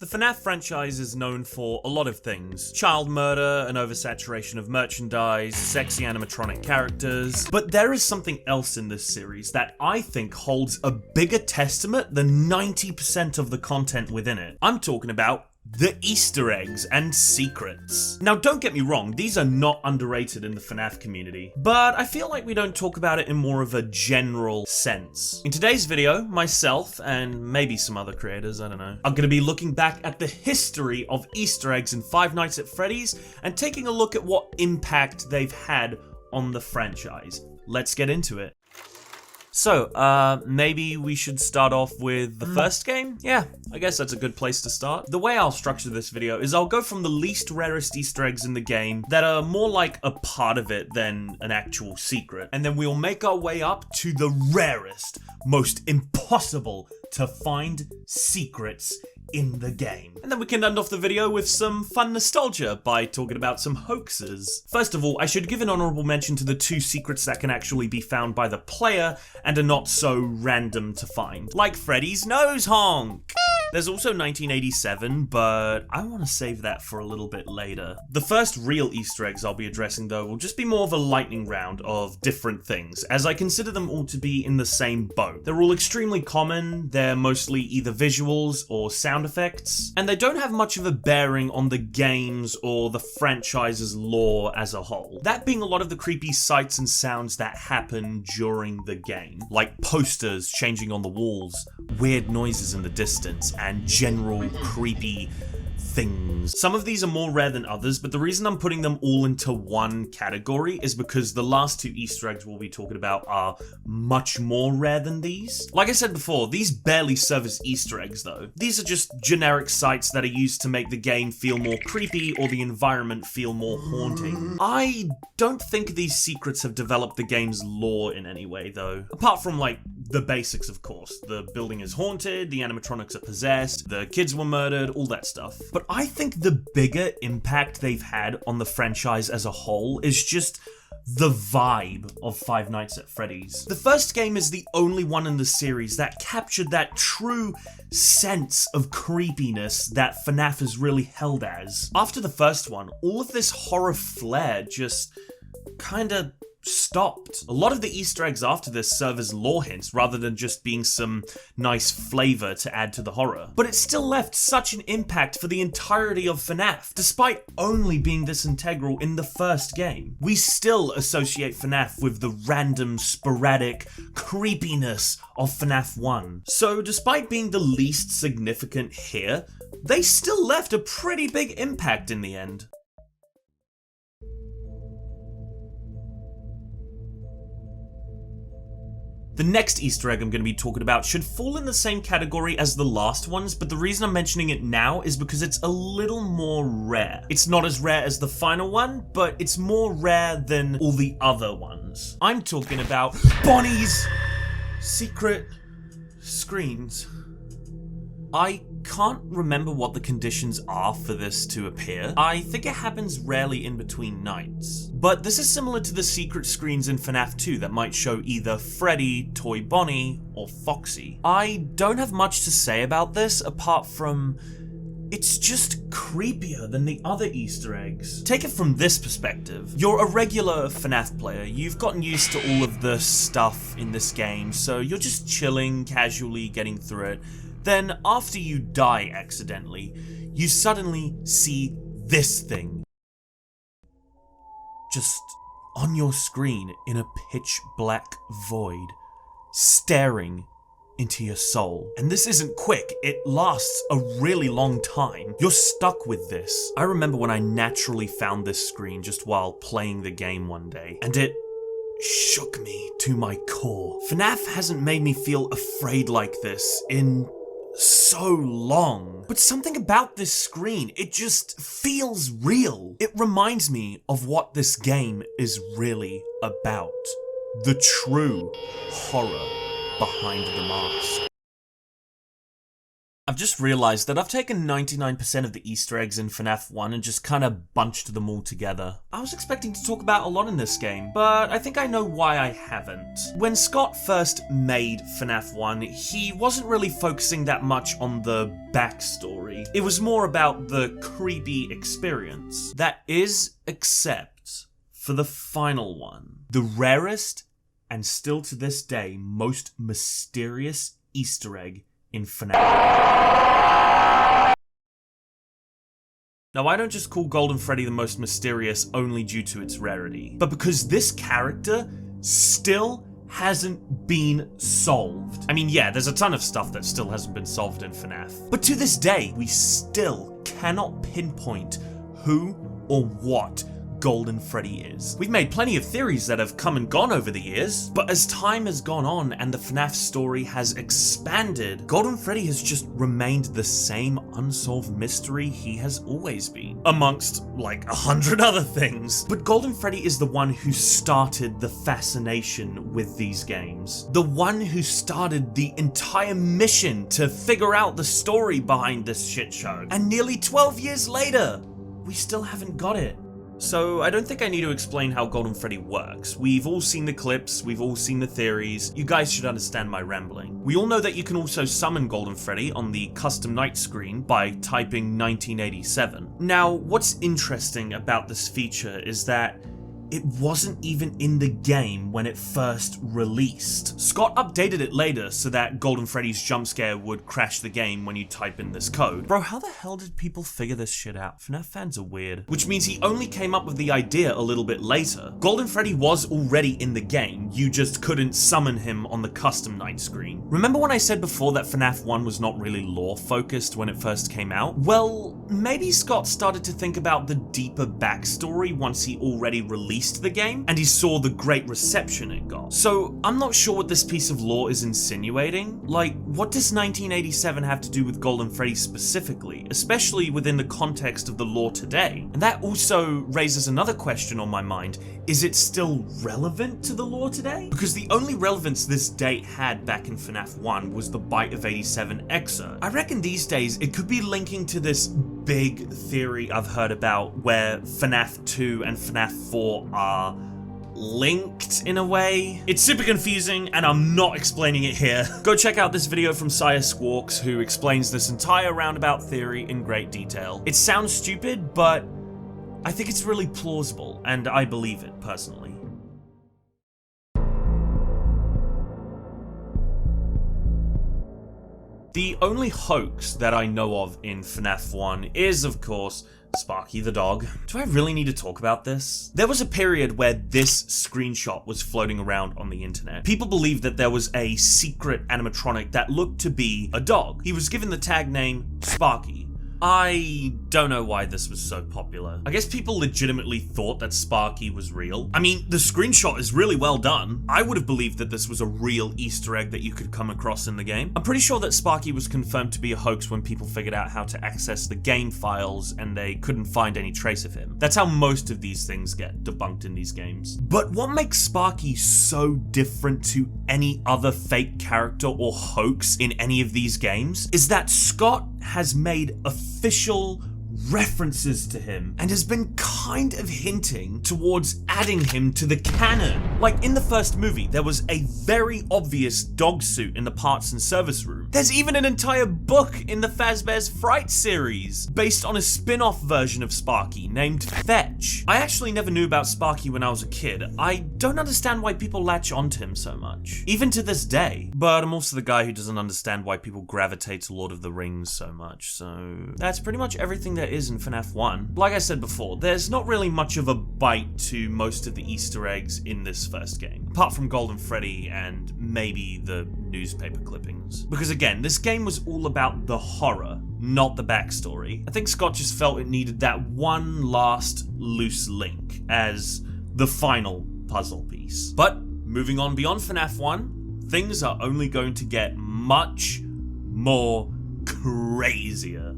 The FNAF franchise is known for a lot of things. Child murder, an oversaturation of merchandise, sexy animatronic characters. But there is something else in this series that I think holds a bigger testament than 90% of the content within it. I'm talking about the Easter eggs and secrets. Now don't get me wrong, these are not underrated in the FNAF community, but I feel like we don't talk about it in more of a general sense. In today's video, myself, and maybe some other creators, I don't know, are gonna be looking back at the history of Easter eggs in Five Nights at Freddy's and taking a look at what impact they've had on the franchise. Let's get into it. So, maybe we should start off with the first game? Yeah, I guess that's a good place to start. The way I'll structure this video is I'll go from the least rarest Easter eggs in the game that are more like a part of it than an actual secret. And then we'll make our way up to the rarest, most impossible to find secrets in the game. And then we can end off the video with some fun nostalgia by talking about some hoaxes. First of all, I should give an honorable mention to the two secrets that can actually be found by the player and are not so random to find, like Freddy's nose honk. There's also 1987, but I want to save that for a little bit later. The first real Easter eggs I'll be addressing though will just be more of a lightning round of different things, as I consider them all to be in the same boat. They're all extremely common, they're mostly either visuals or sound effects, and they don't have much of a bearing on the games or the franchise's lore as a whole. That being a lot of the creepy sights and sounds that happen during the game, like posters changing on the walls, weird noises in the distance, and general creepy things. Some of these are more rare than others, but the reason I'm putting them all into one category is because the last two Easter eggs we'll be talking about are much more rare than these. Like I said before, these barely serve as Easter eggs though. These are just generic sites that are used to make the game feel more creepy or the environment feel more haunting. I don't think these secrets have developed the game's lore in any way though. Apart from like the basics, of course. The building is haunted, the animatronics are possessed, the kids were murdered, all that stuff. But I think the bigger impact they've had on the franchise as a whole is just the vibe of Five Nights at Freddy's. The first game is the only one in the series that captured that true sense of creepiness that FNAF is really held as. After the first one, all of this horror flair just kinda stopped. A lot of the Easter eggs after this serve as lore hints rather than just being some nice flavor to add to the horror. But it still left such an impact for the entirety of FNAF, despite only being this integral in the first game. We still associate FNAF with the random, sporadic creepiness of FNAF 1. So despite being the least significant here, they still left a pretty big impact in the end. The next Easter egg I'm going to be talking about should fall in the same category as the last ones, but the reason I'm mentioning it now is because it's a little more rare. It's not as rare as the final one, but it's more rare than all the other ones. I'm talking about Bonnie's secret screens. I can't remember what the conditions are for this to appear. I think it happens rarely in between nights. But this is similar to the secret screens in FNAF 2 that might show either Freddy, Toy Bonnie, or Foxy. I don't have much to say about this apart from it's just creepier than the other Easter eggs. Take it from this perspective. You're a regular FNAF player, you've gotten used to all of the stuff in this game, so you're just chilling, casually getting through it. Then, after you die accidentally, you suddenly see this thing. Just on your screen in a pitch black void, staring into your soul. And this isn't quick, it lasts a really long time. You're stuck with this. I remember when I naturally found this screen just while playing the game one day, and it shook me to my core. FNAF hasn't made me feel afraid like this in so long. But something about this screen, it just feels real. It reminds me of what this game is really about. The true horror behind the mask. I've just realized that I've taken 99% of the Easter eggs in FNAF 1 and just kind of bunched them all together. I was expecting to talk about a lot in this game, but I think I know why I haven't. When Scott first made FNAF 1, he wasn't really focusing that much on the backstory. It was more about the creepy experience. That is, except for the final one. The rarest, and still to this day, most mysterious Easter egg in FNAF. Now, I don't just call Golden Freddy the most mysterious only due to its rarity, but because this character still hasn't been solved. I mean, yeah, there's a ton of stuff that still hasn't been solved in FNAF, but to this day, we still cannot pinpoint who or what Golden Freddy is. We've made plenty of theories that have come and gone over the years, but as time has gone on and the FNAF story has expanded, Golden Freddy has just remained the same unsolved mystery he has always been, amongst like 100 other things. But Golden Freddy is the one who started the fascination with these games, the one who started the entire mission to figure out the story behind this shit show, and nearly 12 years later, we still haven't got it. So I don't think I need to explain how Golden Freddy works. We've all seen the clips, we've all seen the theories, you guys should understand my rambling. We all know that you can also summon Golden Freddy on the custom night screen by typing 1987. Now, what's interesting about this feature is that it wasn't even in the game when it first released. Scott updated it later so that Golden Freddy's jump scare would crash the game when you type in this code. Bro, how the hell did people figure this shit out? FNAF fans are weird. Which means he only came up with the idea a little bit later. Golden Freddy was already in the game, you just couldn't summon him on the custom night screen. Remember when I said before that FNAF 1 was not really lore focused when it first came out? Well, maybe Scott started to think about the deeper backstory once he already released the game, and he saw the great reception it got. So I'm not sure what this piece of lore is insinuating. Like, what does 1987 have to do with Golden Freddy specifically, especially within the context of the lore today? And that also raises another question on my mind. Is it still relevant to the lore today? Because the only relevance this date had back in FNAF 1 was the Bite of 87 excerpt. I reckon these days it could be linking to this big theory I've heard about where FNAF 2 and FNAF 4 are linked in a way. It's super confusing and I'm not explaining it here. Go check out this video from Sire Squawks who explains this entire roundabout theory in great detail. It sounds stupid, but I think it's really plausible and I believe it personally. The only hoax that I know of in FNAF 1 is, of course, Sparky the dog. Do I really need to talk about this? There was a period where this screenshot was floating around on the internet. People believed that there was a secret animatronic that looked to be a dog. He was given the tag name Sparky. I don't know why this was so popular. I guess people legitimately thought that Sparky was real. I mean, the screenshot is really well done. I would have believed that this was a real Easter egg that you could come across in the game. I'm pretty sure that Sparky was confirmed to be a hoax when people figured out how to access the game files and they couldn't find any trace of him. That's how most of these things get debunked in these games. But what makes Sparky so different to any other fake character or hoax in any of these games is that Scott has made official references to him and has been kind of hinting towards adding him to the canon. Like in the first movie, there was a very obvious dog suit in the parts and service room. There's even an entire book in the Fazbear's Fright series based on a spin-off version of Sparky named Fetch. I actually never knew about Sparky when I was a kid. I don't understand why people latch onto him so much, even to this day. But I'm also the guy who doesn't understand why people gravitate to Lord of the Rings so much, so that's pretty much everything there is in FNAF 1. Like I said before, there's not really much of a bite to most of the Easter eggs in this first game, apart from Golden Freddy and maybe the newspaper clippings. Because again, this game was all about the horror, not the backstory. I think Scott just felt it needed that one last loose link as the final puzzle piece. But moving on beyond FNAF 1, things are only going to get much more crazier.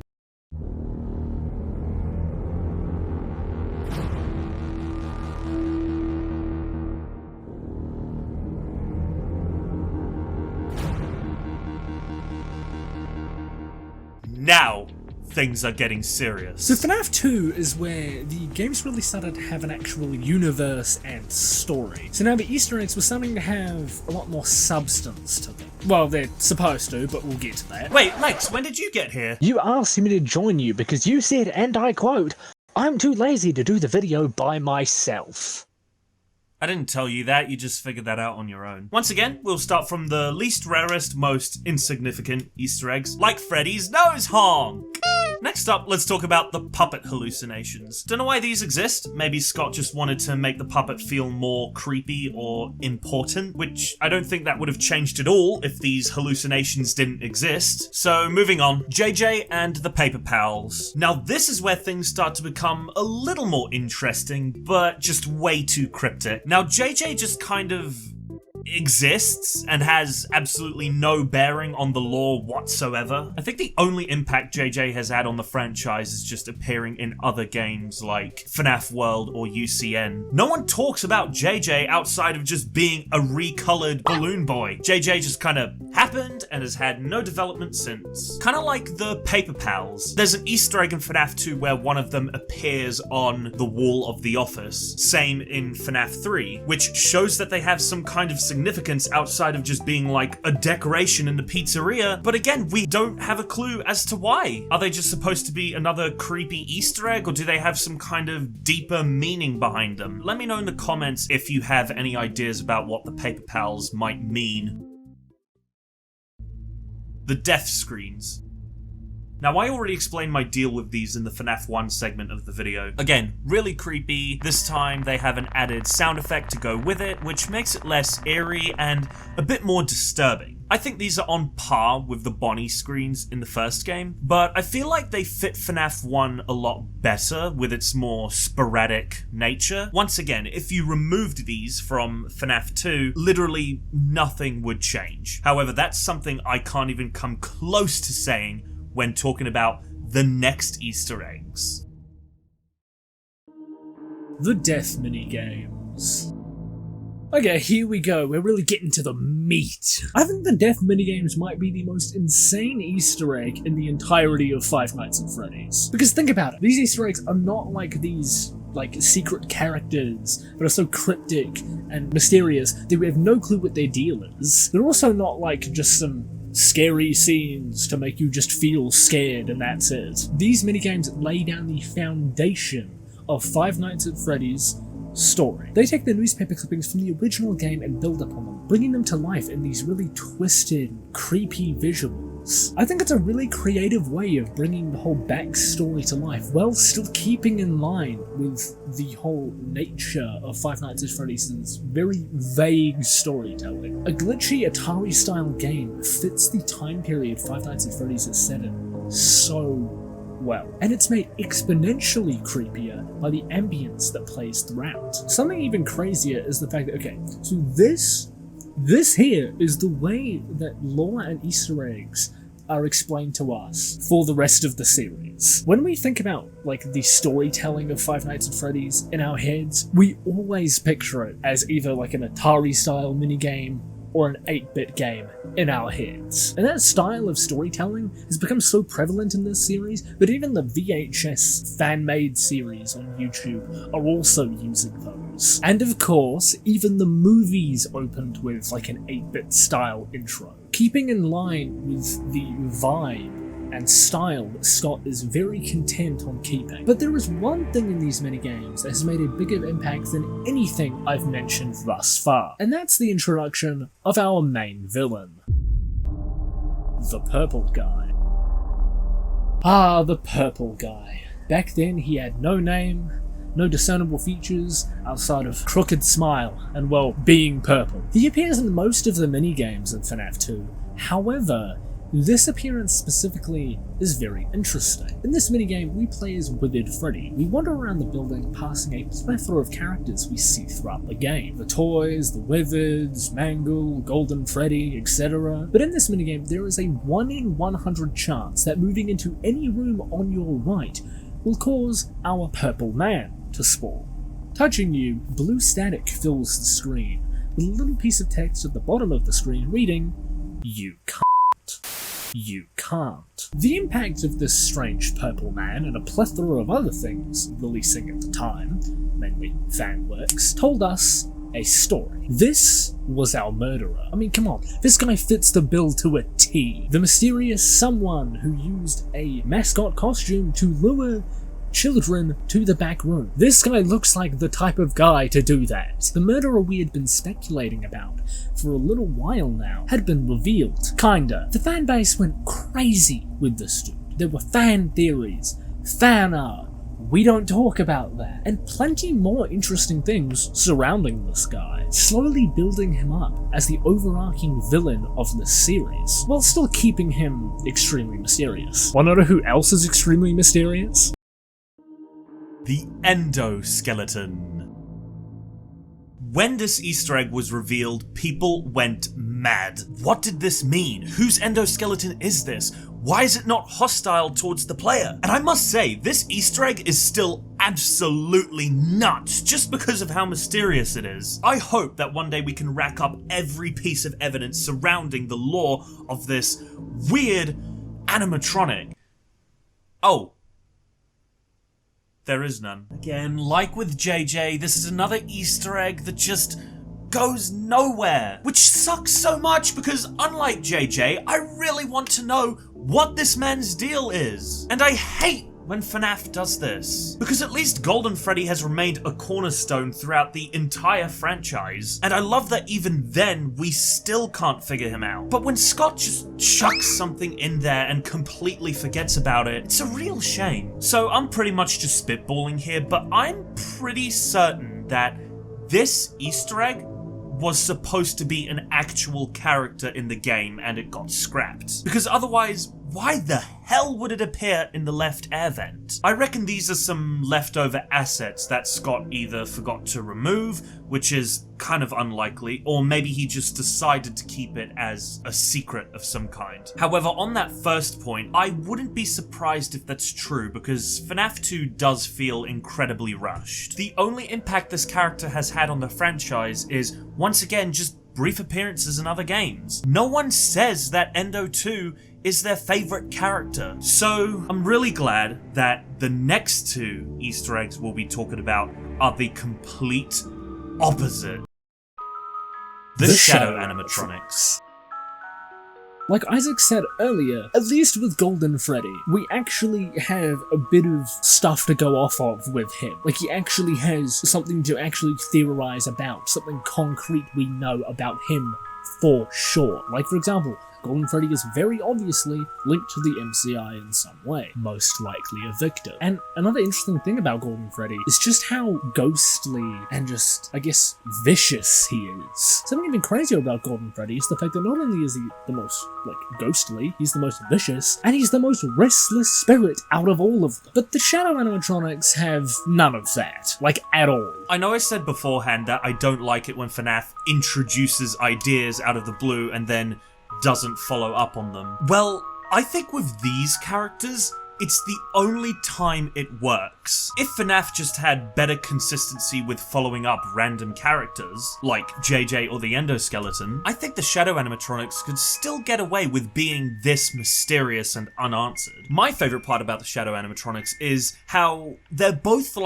now things are getting serious. So FNAF 2 is where the games really started to have an actual universe and story. So now the Easter eggs were starting to have a lot more substance to them. Well, they're supposed to, but we'll get to that. Wait, Lex, when did you get here? You asked me to join you because you said, and I quote, "I'm too lazy to do the video by myself." I didn't tell you that, you just figured that out on your own. Once again, we'll start from the least rarest, most insignificant Easter eggs, like Freddy's nose honk! Next up, let's talk about the puppet hallucinations. Don't know why these exist. Maybe Scott just wanted to make the puppet feel more creepy or important, which I don't think that would have changed at all if these hallucinations didn't exist. So moving on, JJ and the Paper Pals. Now this is where things start to become a little more interesting, but just way too cryptic. Now JJ just kind of exists and has absolutely no bearing on the lore whatsoever. I think the only impact JJ has had on the franchise is just appearing in other games like FNAF World or UCN. No one talks about JJ outside of just being a recolored balloon boy. JJ just kind of happened and has had no development since. Kind of like the Paper Pals. There's an Easter egg in FNAF 2 where one of them appears on the wall of the office. Same in FNAF 3, which shows that they have some kind of significance outside of just being like a decoration in the pizzeria, but again, we don't have a clue as to why. Are they just supposed to be another creepy Easter egg, or do they have some kind of deeper meaning behind them? Let me know in the comments if you have any ideas about what the Paper Pals might mean. The death screens. Now, I already explained my deal with these in the FNAF 1 segment of the video. Again, really creepy. This time they have an added sound effect to go with it, which makes it less eerie and a bit more disturbing. I think these are on par with the Bonnie screens in the first game, but I feel like they fit FNAF 1 a lot better with its more sporadic nature. Once again, if you removed these from FNAF 2, literally nothing would change. However, that's something I can't even come close to saying when talking about the next Easter eggs. The death minigames. Okay, here we go. We're really getting to the meat. I think the death minigames might be the most insane Easter egg in the entirety of Five Nights at Freddy's. Because think about it, these Easter eggs are not like these secret characters that are so cryptic and mysterious that we have no clue what their deal is. They're also not like just some scary scenes to make you just feel scared and that's it. These minigames lay down the foundation of Five Nights at Freddy's story. They take the newspaper clippings from the original game and build upon them, bringing them to life in these really twisted, creepy visuals. I think it's a really creative way of bringing the whole backstory to life, while still keeping in line with the whole nature of Five Nights at Freddy's' very vague storytelling. A glitchy Atari-style game fits the time period Five Nights at Freddy's is set in so well, and it's made exponentially creepier by the ambience that plays throughout. Something even crazier is the fact that, okay, so this here is the way that lore and Easter eggs are explained to us for the rest of the series. When we think about the storytelling of Five Nights at Freddy's in our heads, we always picture it as either an Atari-style minigame or an 8-bit game in our heads. And that style of storytelling has become so prevalent in this series that even the VHS fan-made series on YouTube are also using those. And of course, even the movies opened with an 8-bit style intro, keeping in line with the vibe and style that Scott is very content on keeping. But there is one thing in these minigames that has made a bigger impact than anything I've mentioned thus far, and that's the introduction of our main villain. The Purple Guy. Ah, the Purple Guy. Back then he had no name, no discernible features outside of crooked smile and, well, being purple. He appears in most of the minigames in FNAF 2, however, this appearance specifically is very interesting. In this minigame, we play as Withered Freddy. We wander around the building, passing a plethora of characters we see throughout the game. The Toys, the Withereds, Mangle, Golden Freddy, etc. But in this minigame, there is a 1 in 100 chance that moving into any room on your right will cause our Purple Man to spawn. Touching you, blue static fills the screen, with a little piece of text at the bottom of the screen reading, "You can't." you can't. The impact of this strange purple man and a plethora of other things releasing at the time, mainly fan works, told us a story. This was our murderer. I mean, come on, this guy fits the bill to a T. The mysterious someone who used a mascot costume to lure children to the back room. This guy looks like the type of guy to do that. The murderer we had been speculating about for a little while now had been revealed. Kinda. The fan base went crazy with this dude. There were fan theories, fan art, we don't talk about that, and plenty more interesting things surrounding this guy, slowly building him up as the overarching villain of this series, while still keeping him extremely mysterious. Wanna know who else is extremely mysterious? The Endoskeleton. When this Easter egg was revealed, people went mad. What did this mean? Whose endoskeleton is this? Why is it not hostile towards the player? And I must say, this Easter egg is still absolutely nuts just because of how mysterious it is. I hope that one day we can rack up every piece of evidence surrounding the lore of this weird animatronic. Oh. There is none. Again, like with JJ, this is another Easter egg that just goes nowhere, which sucks so much because unlike JJ, I really want to know what this man's deal is. And I hate when FNAF does this, because at least Golden Freddy has remained a cornerstone throughout the entire franchise, and I love that even then we still can't figure him out. But when Scott just chucks something in there and completely forgets about it, it's a real shame. So I'm pretty much just spitballing here, but I'm pretty certain that this Easter egg was supposed to be an actual character in the game and it got scrapped. Because otherwise, why the hell would it appear in the left air vent? I reckon these are some leftover assets that Scott either forgot to remove, which is kind of unlikely, or maybe he just decided to keep it as a secret of some kind. However, on that first point, I wouldn't be surprised if that's true, because FNAF 2 does feel incredibly rushed. The only impact this character has had on the franchise is, once again, just brief appearances in other games. No one says that Endo 2 is their favorite character. So I'm really glad that the next two Easter eggs we'll be talking about are the complete opposite. The Shadow animatronics. Like Isaac said earlier, at least with Golden Freddy, we actually have a bit of stuff to go off of with him. Like, he actually has something to actually theorize about, something concrete we know about him for sure. Like, for example, Golden Freddy is very obviously linked to the MCI in some way, most likely a victim. And another interesting thing about Golden Freddy is just how ghostly and just, I guess, vicious he is. Something even crazier about Golden Freddy is the fact that not only is he the most, ghostly, he's the most vicious, and he's the most restless spirit out of all of them. But the Shadow animatronics have none of that, at all. I know I said beforehand that I don't like it when FNAF introduces ideas out of the blue and then doesn't follow up on them. Well, I think with these characters, it's the only time it works. If FNAF just had better consistency with following up random characters, like JJ or the Endoskeleton, I think the Shadow animatronics could still get away with being this mysterious and unanswered. My favourite part about the Shadow animatronics is how they're both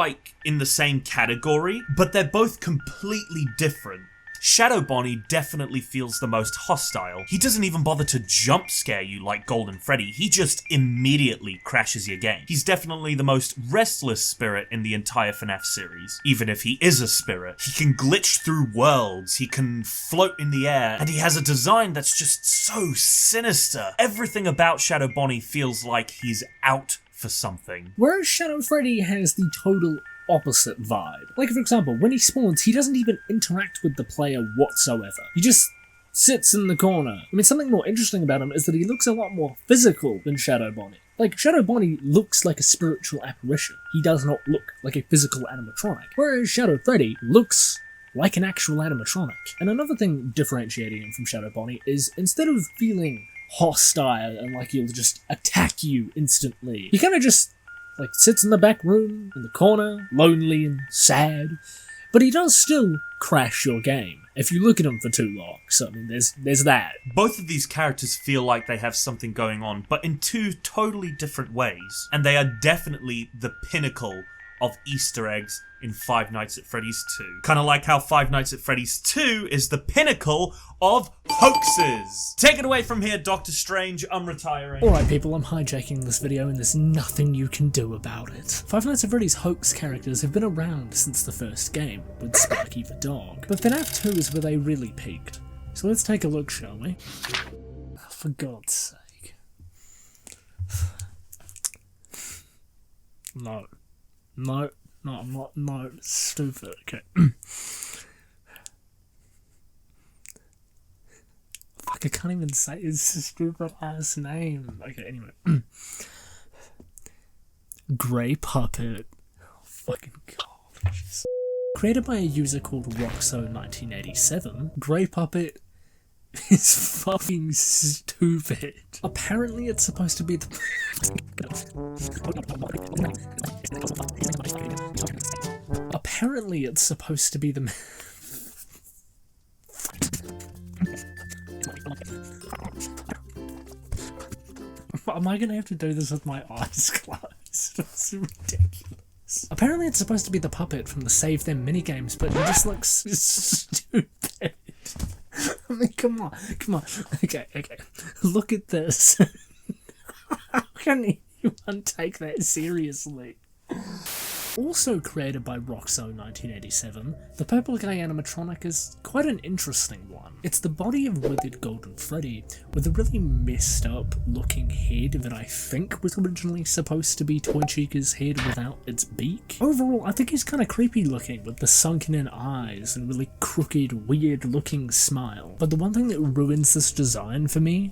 in the same category, but they're both completely different. Shadow Bonnie definitely feels the most hostile. He doesn't even bother to jump scare you like Golden Freddy, he just immediately crashes your game. He's definitely the most restless spirit in the entire FNAF series, even if he is a spirit. He can glitch through worlds, he can float in the air, and he has a design that's just so sinister. Everything about Shadow Bonnie feels like he's out for something. Whereas Shadow Freddy has the total opposite vibe. Like, for example, when he spawns, he doesn't even interact with the player whatsoever. He just sits in the corner. I mean, something more interesting about him is that he looks a lot more physical than Shadow Bonnie. Shadow Bonnie looks like a spiritual apparition. He does not look like a physical animatronic. Whereas Shadow Freddy looks like an actual animatronic. And another thing differentiating him from Shadow Bonnie is, instead of feeling hostile and like he'll just attack you instantly, he kind of just sits in the back room, in the corner, lonely and sad. But he does still crash your game if you look at him for too long. So I mean, there's that. Both of these characters feel like they have something going on, but in two totally different ways. And they are definitely the pinnacle of Easter eggs in Five Nights at Freddy's 2. Kind of like how Five Nights at Freddy's 2 is the pinnacle of hoaxes. Take it away from here, Doctor Strange. I'm retiring. Alright people, I'm hijacking this video and there's nothing you can do about it. Five Nights at Freddy's hoax characters have been around since the first game, with Sparky the dog. But FNAF 2 is where they really peaked. So let's take a look, shall we? For God's sake. No. No, I'm not. No, it's stupid. Okay. Fuck, I can't even say it's a stupid ass name. Okay, anyway. Grey Puppet. Oh, fucking God. Jeez. Created by a user called Roxo1987, Grey Puppet is fucking stupid. Apparently it's supposed to be the... Apparently it's supposed to be the... Am I gonna have to do this with my eyes closed? That's ridiculous. Apparently it's supposed to be the puppet from the Save Them minigames, but he just looks stupid. I mean, come on. Okay. Look at this. How can anyone take that seriously? Also created by Roxo1987, the purple guy animatronic is quite an interesting one. It's the body of withered Golden Freddy, with a really messed up looking head that I think was originally supposed to be Toy Chica's head without its beak. Overall, I think he's kind of creepy looking, with the sunken in eyes and really crooked, weird looking smile. But the one thing that ruins this design for me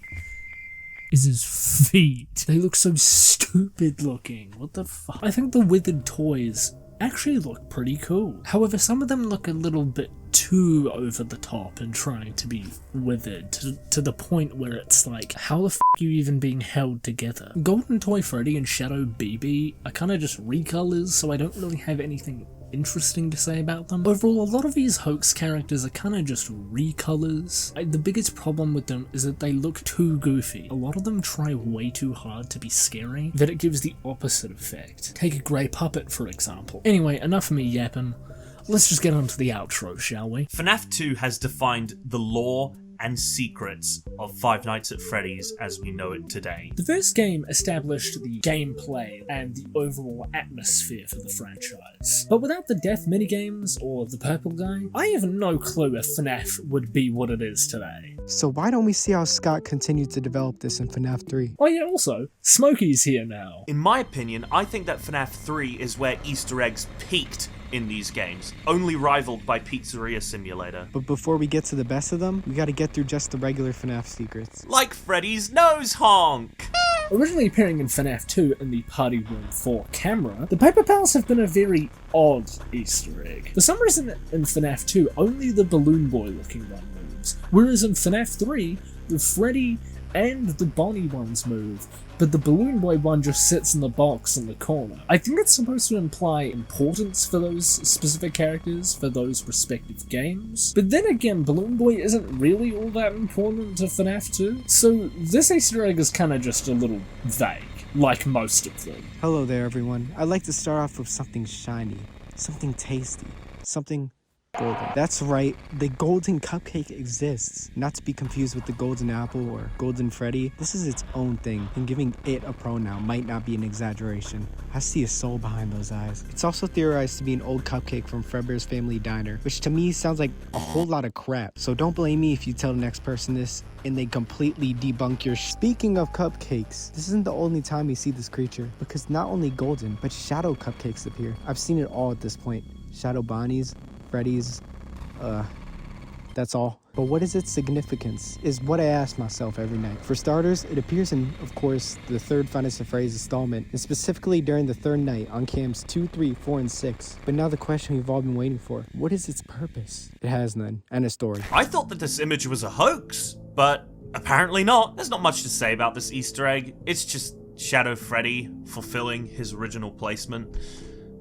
is his feet. They look so stupid looking. What the fuck? I think the withered toys actually look pretty cool. However, some of them look a little bit too over the top and trying to be withered to the point where it's like, how the f are you even being held together? Golden Toy Freddy and Shadow BB are kind of just recolors, so I don't really have anything interesting to say about them. Overall, a lot of these hoax characters are kind of just recolors. The biggest problem with them is that they look too goofy. A lot of them try way too hard to be scary, that it gives the opposite effect. Take a Grey Puppet, for example. Anyway, enough of me yapping. Let's just get on to the outro, shall we? FNAF 2 has defined the lore and secrets of Five Nights at Freddy's as we know it today. The first game established the gameplay and the overall atmosphere for the franchise. But without the death minigames or the purple guy, I have no clue if FNAF would be what it is today. So why don't we see how Scott continued to develop this in FNAF 3? Oh yeah, also, Smokey's here now. In my opinion, I think that FNAF 3 is where Easter eggs peaked in these games, only rivaled by Pizzeria Simulator. But before we get to the best of them, we gotta get through just the regular FNAF secrets. Like Freddy's nose honk! Originally appearing in FNAF 2 in the Party Room 4 camera, the Paper Pals have been a very odd Easter egg. For some reason in FNAF 2, only the Balloon Boy looking one moves, whereas in FNAF 3, the Freddy and the Bonnie ones move, but the Balloon Boy one just sits in the box in the corner. I think it's supposed to imply importance for those specific characters for those respective games, but then again, Balloon Boy isn't really all that important to FNAF 2, so this Easter egg is kinda just a little vague, like most of them. Hello there everyone. I'd like to start off with something shiny, something tasty, something golden. That's right, the golden cupcake exists. Not to be confused with the golden apple or golden Freddy. This is its own thing, and giving it a pronoun might not be an exaggeration. I see a soul behind those eyes. It's also theorized to be an old cupcake from Fredbear's Family Diner, which to me sounds like a whole lot of crap. So don't blame me if you tell the next person this and they completely debunk your Speaking of cupcakes, this isn't the only time we see this creature, because not only golden, but shadow cupcakes appear. I've seen it all at this point. Shadow Bonnies, Freddy's, that's all. But what is its significance is what I ask myself every night. For starters, it appears in, of course, the third Five Nights at Freddy's installment, and specifically during the third night on cams 2, 3, 4, and 6. But now the question we've all been waiting for, what is its purpose? It has none, and a story. I thought that this image was a hoax, but apparently not. There's not much to say about this Easter egg. It's just Shadow Freddy fulfilling his original placement.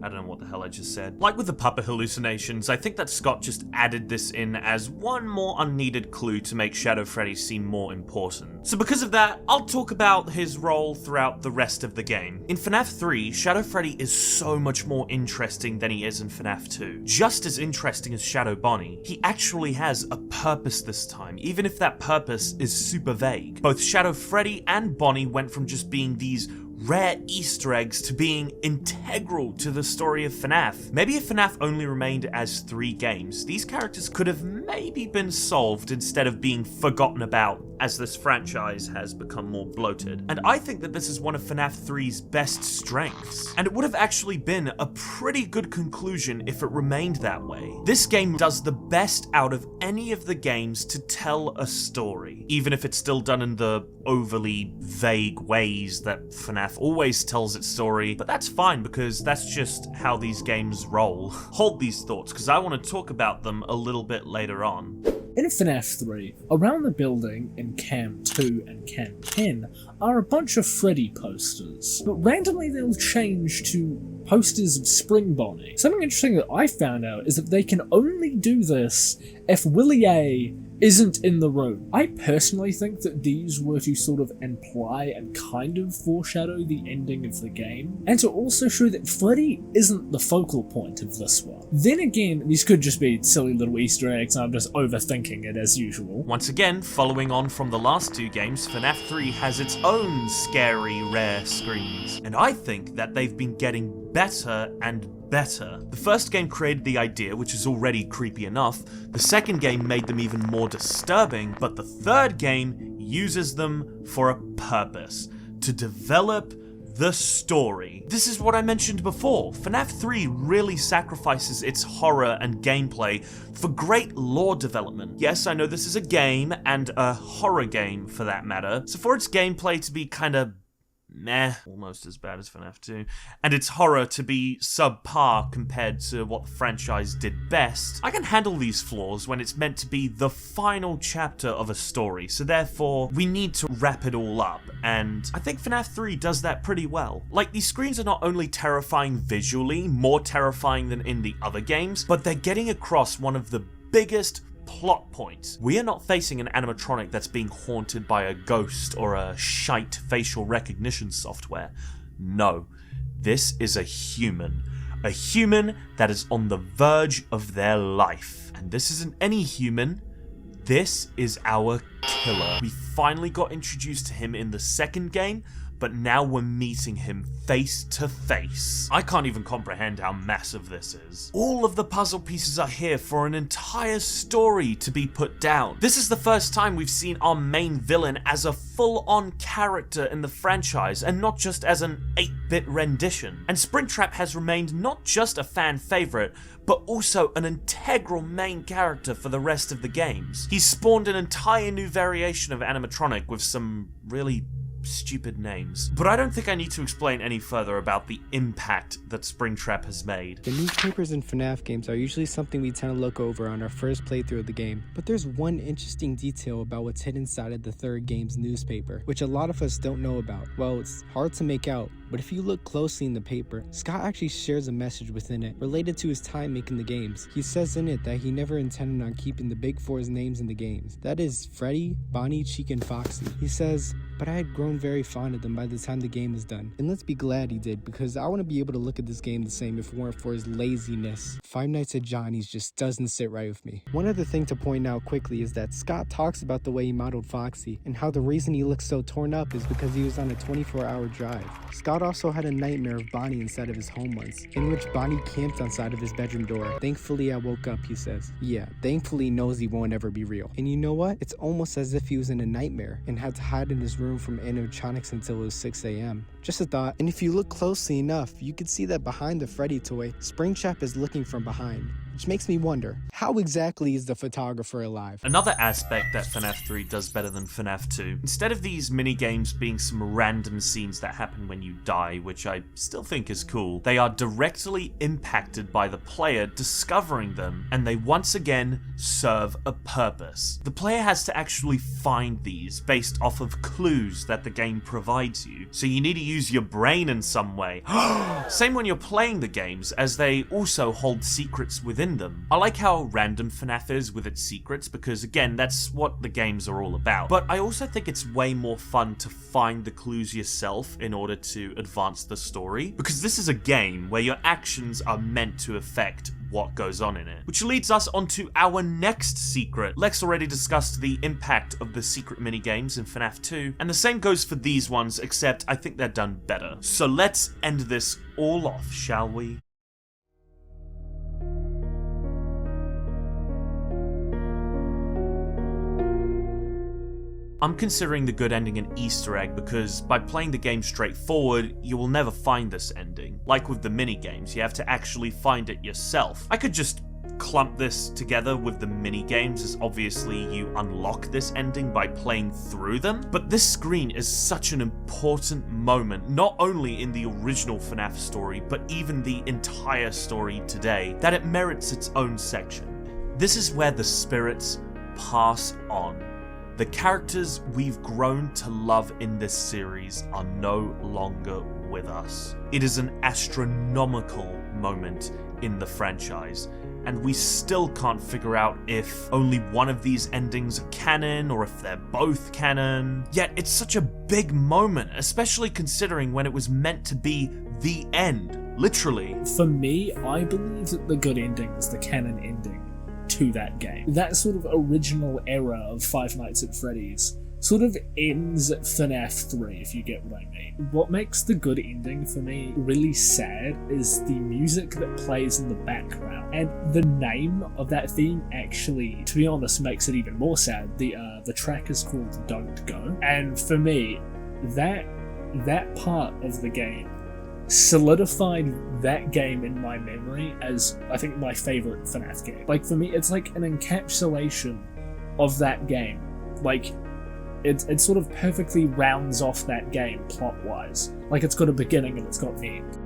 I don't know what the hell I just said. Like with the puppet hallucinations, I think that Scott just added this in as one more unneeded clue to make Shadow Freddy seem more important. So because of that, I'll talk about his role throughout the rest of the game. In FNAF 3, Shadow Freddy is so much more interesting than he is in FNAF 2. Just as interesting as Shadow Bonnie, he actually has a purpose this time, even if that purpose is super vague. Both Shadow Freddy and Bonnie went from just being these rare Easter eggs to being integral to the story of FNAF. Maybe if FNAF only remained as 3 games, these characters could have maybe been solved instead of being forgotten about as this franchise has become more bloated. And I think that this is one of FNAF 3's best strengths. And it would have actually been a pretty good conclusion if it remained that way. This game does the best out of any of the games to tell a story, even if it's still done in the overly vague ways that FNAF always tells its story, but that's fine because that's just how these games roll. Hold these thoughts because I want to talk about them a little bit later on. In FNAF 3, around the building in Cam 2 and Cam 10 are a bunch of Freddy posters, but randomly they'll change to posters of Spring Bonnie. Something interesting that I found out is that they can only do this if Willie A isn't in the room. I personally think that these were to sort of imply and kind of foreshadow the ending of the game, and to also show that Freddy isn't the focal point of this one. Then again, these could just be silly little Easter eggs and I'm just overthinking it as usual. Once again, following on from the last 2 games, FNAF 3 has its own scary, rare screens, and I think that they've been getting better and better. The first game created the idea, which is already creepy enough. The second game made them even more disturbing, but the third game uses them for a purpose: to develop the story. This is what I mentioned before. FNAF 3 really sacrifices its horror and gameplay for great lore development. Yes, I know this is a game, and a horror game for that matter, so for its gameplay to be kinda meh, almost as bad as FNAF 2, and its horror to be subpar compared to what the franchise did best, I can handle these flaws when it's meant to be the final chapter of a story, so therefore we need to wrap it all up, and I think FNAF 3 does that pretty well. Like, these screens are not only terrifying visually, more terrifying than in the other games, but they're getting across one of the biggest plot point. We are not facing an animatronic that's being haunted by a ghost or a shite facial recognition software. No, this is a human that is on the verge of their life. And this isn't any human, this is our killer. We finally got introduced to him in the second game, but now we're meeting him face to face. I can't even comprehend how massive this is. All of the puzzle pieces are here for an entire story to be put down. This is the first time we've seen our main villain as a full-on character in the franchise, and not just as an 8-bit rendition. And Springtrap has remained not just a fan favorite, but also an integral main character for the rest of the games. He's spawned an entire new variation of animatronic with some really stupid names. But I don't think I need to explain any further about the impact that Springtrap has made. The newspapers in FNAF games are usually something we tend to look over on our first playthrough of the game, but there's one interesting detail about what's hidden inside of the third game's newspaper, which a lot of us don't know about. Well, it's hard to make out, but if you look closely in the paper, Scott actually shares a message within it related to his time making the games. He says in it that he never intended on keeping the Big Four's names in the games. That is Freddy, Bonnie, Chica, and Foxy. He says, but I had grown very fond of them by the time the game was done. And let's be glad he did, because I want to be able to look at this game the same if it weren't for his laziness. Five Nights at Johnny's just doesn't sit right with me. One other thing to point out quickly is that Scott talks about the way he modeled Foxy, and how the reason he looks so torn up is because he was on a 24-hour drive. Scott also had a nightmare of Bonnie inside of his home once, in which Bonnie camped outside of his bedroom door. Thankfully I woke up, he says. Yeah, thankfully he knows he won't ever be real. And you know what? It's almost as if he was in a nightmare, and had to hide in his room from animatronics until it was 6 a.m. Just a thought, and if you look closely enough, you could see that behind the Freddy toy, Springtrap is looking from behind. which makes me wonder, how exactly is the photographer alive? Another aspect that FNAF 3 does better than FNAF 2, instead of these mini-games being some random scenes that happen when you die, which I still think is cool, they are directly impacted by the player discovering them, and they once again serve a purpose. The player has to actually find these based off of clues that the game provides you, so you need to use your brain in some way. Same when you're playing the games, as they also hold secrets within them. I like how random FNAF is with its secrets because, again, that's what the games are all about. But I also think it's way more fun to find the clues yourself in order to advance the story, because this is a game where your actions are meant to affect what goes on in it. Which leads us onto our next secret. Lex already discussed the impact of the secret minigames in FNAF 2, and the same goes for these ones, except I think they're done better. So let's end this all off, shall we? I'm considering the good ending an Easter egg because by playing the game straightforward, you will never find this ending. Like with the minigames, you have to actually find it yourself. I could just clump this together with the minigames, as obviously you unlock this ending by playing through them, but this screen is such an important moment, not only in the original FNAF story, but even the entire story today, that it merits its own section. This is where the spirits pass on. The characters we've grown to love in this series are no longer with us. It is an astronomical moment in the franchise, and we still can't figure out if only one of these endings are canon or if they're both canon. Yet it's such a big moment, especially considering when it was meant to be the end, literally. For me, I believe that the good ending is the canon ending to that game. That sort of original era of Five Nights at Freddy's sort of ends at FNAF 3, if you get what I mean. What makes the good ending for me really sad is the music that plays in the background, and the name of that theme actually, to be honest, makes it even more sad. The track is called Don't Go, and for me, that part of the game solidified that game in my memory as, I think, my favorite FNAF game. Like, for me, it's like an encapsulation of that game. Like, it sort of perfectly rounds off that game plot-wise. Like, it's got a beginning and it's got an end.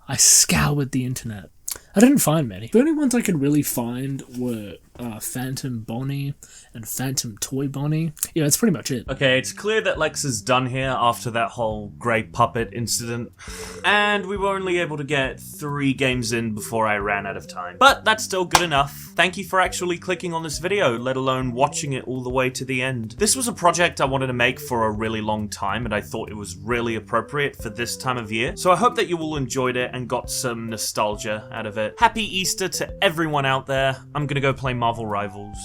I scoured the internet. I didn't find many. The only ones I could really find were Phantom Bonnie and Phantom Toy Bonnie. Yeah, that's pretty much it. Okay, it's clear that Lex is done here after that whole grey puppet incident, and we were only able to get 3 games in before I ran out of time. But that's still good enough. Thank you for actually clicking on this video, let alone watching it all the way to the end. This was a project I wanted to make for a really long time, and I thought it was really appropriate for this time of year. So I hope that you all enjoyed it and got some nostalgia out of it. Happy Easter to everyone out there. I'm gonna go play Marvel Rivals.